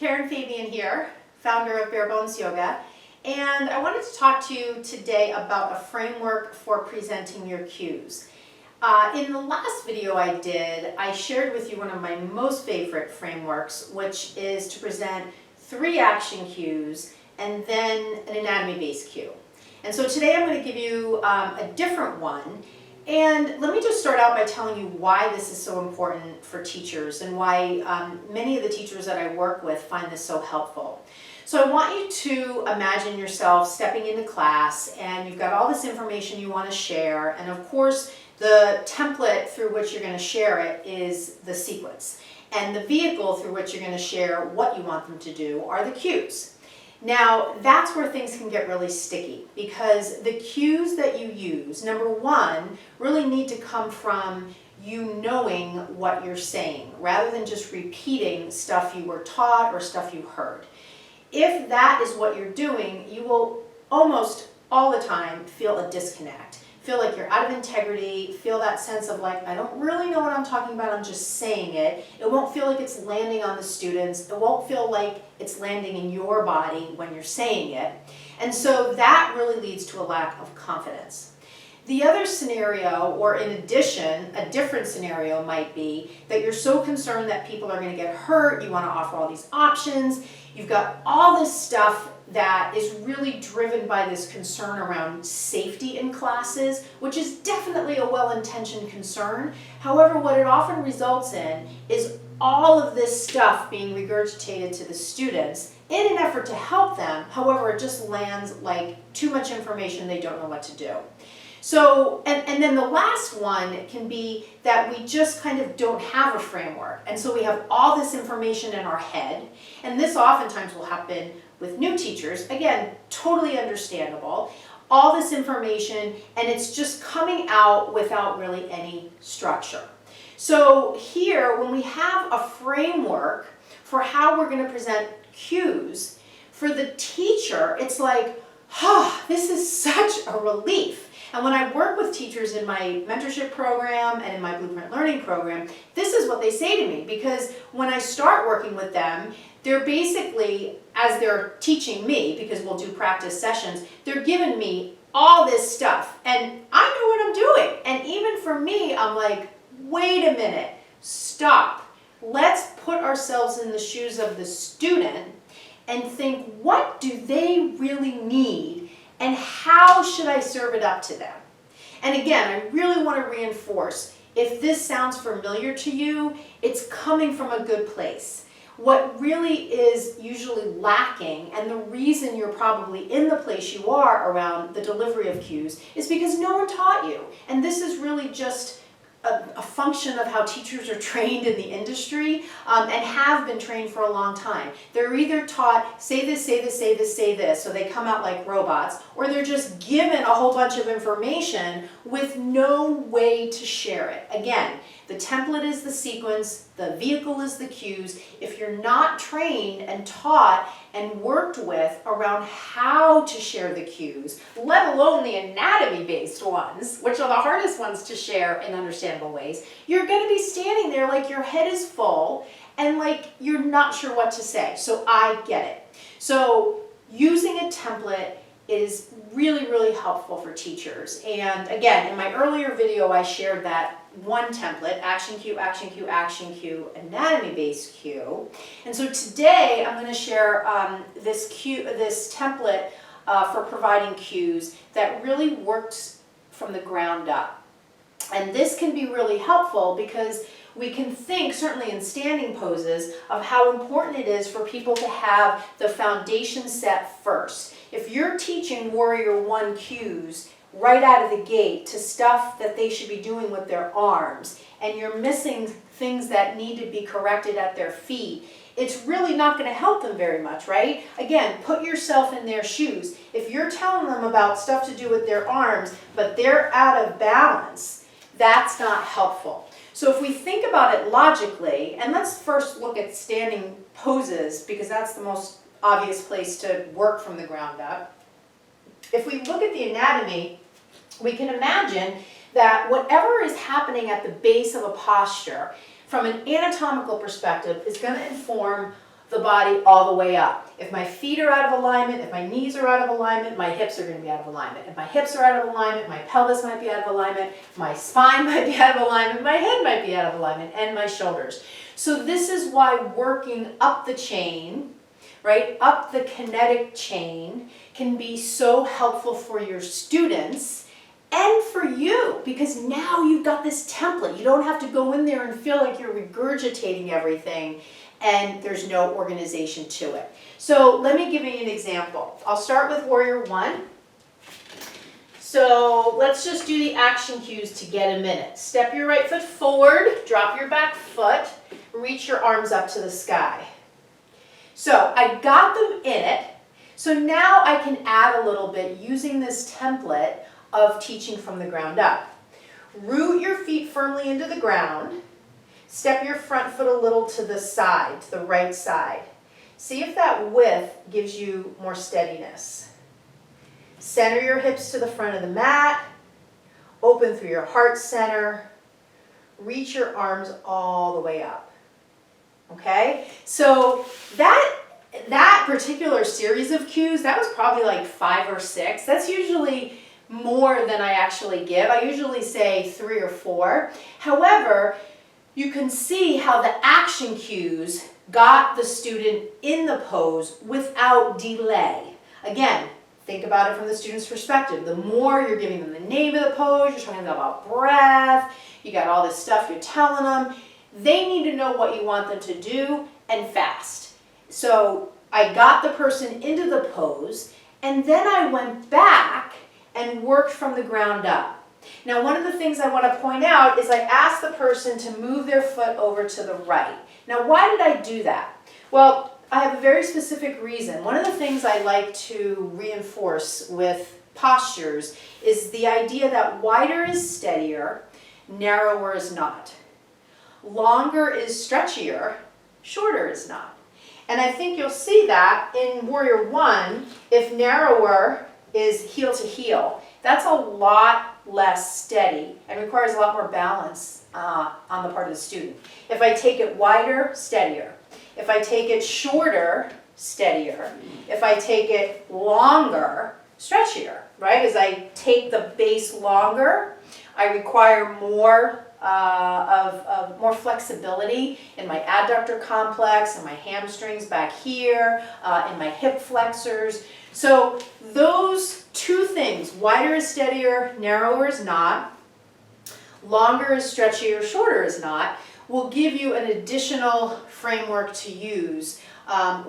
Karen Fabian here, founder of Bare Bones Yoga, and I wanted to talk to you today about a framework for presenting your cues. In the last video I did, I shared with you one of my most favorite frameworks, which is to present 3 action cues and then an anatomy-based cue. And so today I'm going to give you a different one. And let me just start out by telling you why this is so important for teachers and why many of the teachers that I work with find this so helpful. So I want you to imagine yourself stepping into class and you've got all this information you want to share, and of course the template through which you're going to share it is the sequence. And the vehicle through which you're going to share what you want them to do are the cues. Now, that's where things can get really sticky because the cues that you use, number one, really need to come from you knowing what you're saying rather than just repeating stuff you were taught or stuff you heard. If that is what you're doing, you will almost all the time feel a disconnect. Feel like you're out of integrity, feel that sense of like, I don't really know what I'm talking about, I'm just saying it. It won't feel like it's landing on the students. It won't feel like it's landing in your body when you're saying it. And so that really leads to a lack of confidence. The other scenario, or in addition, a different scenario might be that you're so concerned that people are going to get hurt, you want to offer all these options, you've got all this stuff that is really driven by this concern around safety in classes, which is definitely a well-intentioned concern. However, what it often results in is all of this stuff being regurgitated to the students in an effort to help them. However, it just lands like too much information, they don't know what to do. So, and then the last one can be that we just kind of don't have a framework. And so we have all this information in our head, and this oftentimes will happen with new teachers. Again, totally understandable. All this information, and it's just coming out without really any structure. So here, when we have a framework for how we're going to present cues, for the teacher, it's like, this is such a relief. And when I work with teachers in my mentorship program and in my Blueprint Learning program, this is what they say to me, because when I start working with them, they're basically, as they're teaching me, because we'll do practice sessions, they're giving me all this stuff, and I know what I'm doing. And even for me, I'm like, wait a minute, stop. Let's put ourselves in the shoes of the student and think, what do they really need? And how should I serve it up to them? And again, I really want to reinforce, if this sounds familiar to you, it's coming from a good place. What really is usually lacking, and the reason you're probably in the place you are around the delivery of cues, is because no one taught you. And this is really just a function of how teachers are trained in the industry and have been trained for a long time. They're either taught, say this, say this, say this, say this, so they come out like robots, or they're just given a whole bunch of information with no way to share it. Again, the template is the sequence, the vehicle is the cues. If you're not trained and taught and worked with around how to share the cues, let alone the anatomy-based ones, which are the hardest ones to share in understandable ways, you're going to be standing there like your head is full and like you're not sure what to say. So I get it. So using a template is really, really helpful for teachers. And again, in my earlier video, I shared that one template, action cue, action cue, action cue, anatomy-based cue. And so today I'm going to share this template for providing cues that really works from the ground up. And this can be really helpful because we can think, certainly in standing poses, of how important it is for people to have the foundation set first. If you're teaching Warrior 1 cues right out of the gate to stuff that they should be doing with their arms, and you're missing things that need to be corrected at their feet, it's really not going to help them very much, right? Again, put yourself in their shoes. If you're telling them about stuff to do with their arms, but they're out of balance, that's not helpful. So if we think about it logically, and let's first look at standing poses, because that's the most obvious place to work from the ground up. If we look at the anatomy, we can imagine that whatever is happening at the base of a posture, from an anatomical perspective, is going to inform the body all the way up. If my feet are out of alignment, if my knees are out of alignment, my hips are going to be out of alignment. If my hips are out of alignment, my pelvis might be out of alignment, my spine might be out of alignment, my head might be out of alignment, and my shoulders. So this is why working up the chain, right, up the kinetic chain can be so helpful for your students and for you, because now you've got this template. You don't have to go in there and feel like you're regurgitating everything and there's no organization to it. So let me give you an example. I'll start with Warrior 1. So let's just do the action cues to get a minute. Step your right foot forward, drop your back foot, reach your arms up to the sky. So I got them in it. So now I can add a little bit using this template of teaching from the ground up. Root your feet firmly into the ground. Step your front foot a little to the side, to the right side. See if that width gives you more steadiness. Center your hips to the front of the mat. Open through your heart center. Reach your arms all the way up. Okay? So that particular series of cues, that was probably like 5 or 6. That's usually more than I actually give. I usually say 3 or 4. However, you can see how the action cues got the student in the pose without delay. Again, think about it from the student's perspective. The more you're giving them the name of the pose, you're talking about breath, you got all this stuff you're telling them, they need to know what you want them to do and fast. So I got the person into the pose, and then I went back and worked from the ground up. Now, one of the things I want to point out is I asked the person to move their foot over to the right. Now, why did I do that? Well, I have a very specific reason. One of the things I like to reinforce with postures is the idea that wider is steadier, narrower is not. Longer is stretchier, shorter is not. And I think you'll see that in Warrior 1, if narrower is heel to heel, that's a lot less steady and requires a lot more balance on the part of the student. If I take it wider, steadier. If I take it shorter, steadier. If I take it longer, stretchier, right? As I take the base longer, I require more more flexibility in my adductor complex and my hamstrings back here, in my hip flexors. So those two things, wider is steadier, narrower is not, longer is stretchier, shorter is not, will give you an additional framework to use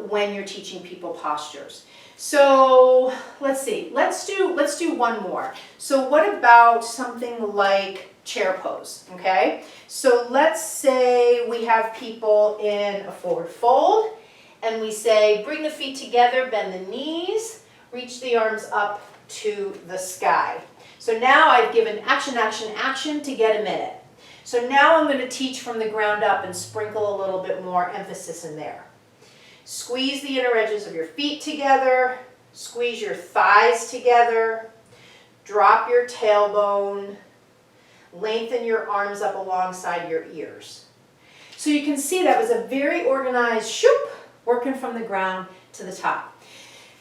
when you're teaching people postures. So let's see, let's do one more. So what about something like chair pose, okay? So let's say we have people in a forward fold, and we say, bring the feet together, bend the knees, reach the arms up to the sky. So now I've given action, action, action to get a minute. So now I'm going to teach from the ground up and sprinkle a little bit more emphasis in there. Squeeze the inner edges of your feet together, squeeze your thighs together, drop your tailbone, lengthen your arms up alongside your ears. So you can see that was a very organized shoop, working from the ground to the top.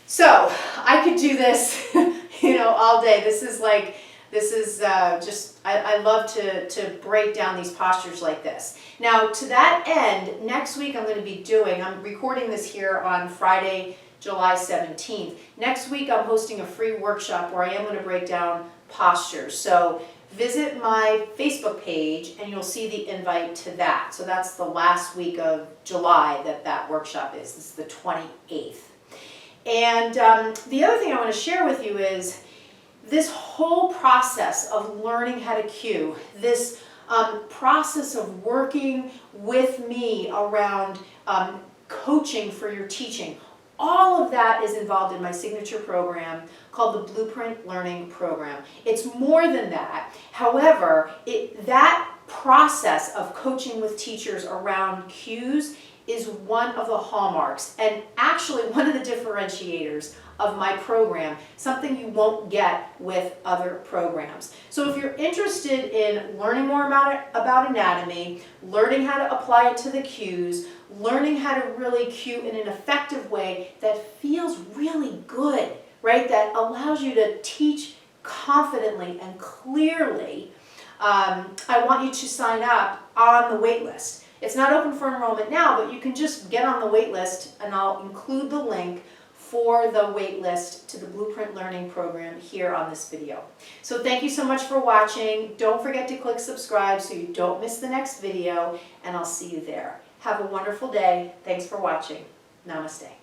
So I could do this, all day. I love to break down these postures like this. Now, to that end, next week I'm recording this here on Friday, July 17th. Next week I'm hosting a free workshop where I am going to break down postures. So visit my Facebook page and you'll see the invite to that. So that's the last week of July that workshop is. This is the 28th. And the other thing I want to share with you is this whole process of learning how to cue, this process of working with me around coaching for your teaching, all of that is involved in my signature program called the Blueprint Learning Program. It's more than that. However, that process of coaching with teachers around cues is one of the hallmarks and actually one of the differentiators of my program, something you won't get with other programs. So if you're interested in learning more about anatomy, learning how to apply it to the cues, learning how to really cue in an effective way that feels really good, right? That allows you to teach confidently and clearly, I want you to sign up on the wait list. It's not open for enrollment now, but you can just get on the wait list, and I'll include the link for the wait list to the Blueprint Learning Program here on this video. So thank you so much for watching. Don't forget to click subscribe so you don't miss the next video, and I'll see you there. Have a wonderful day. Thanks for watching. Namaste.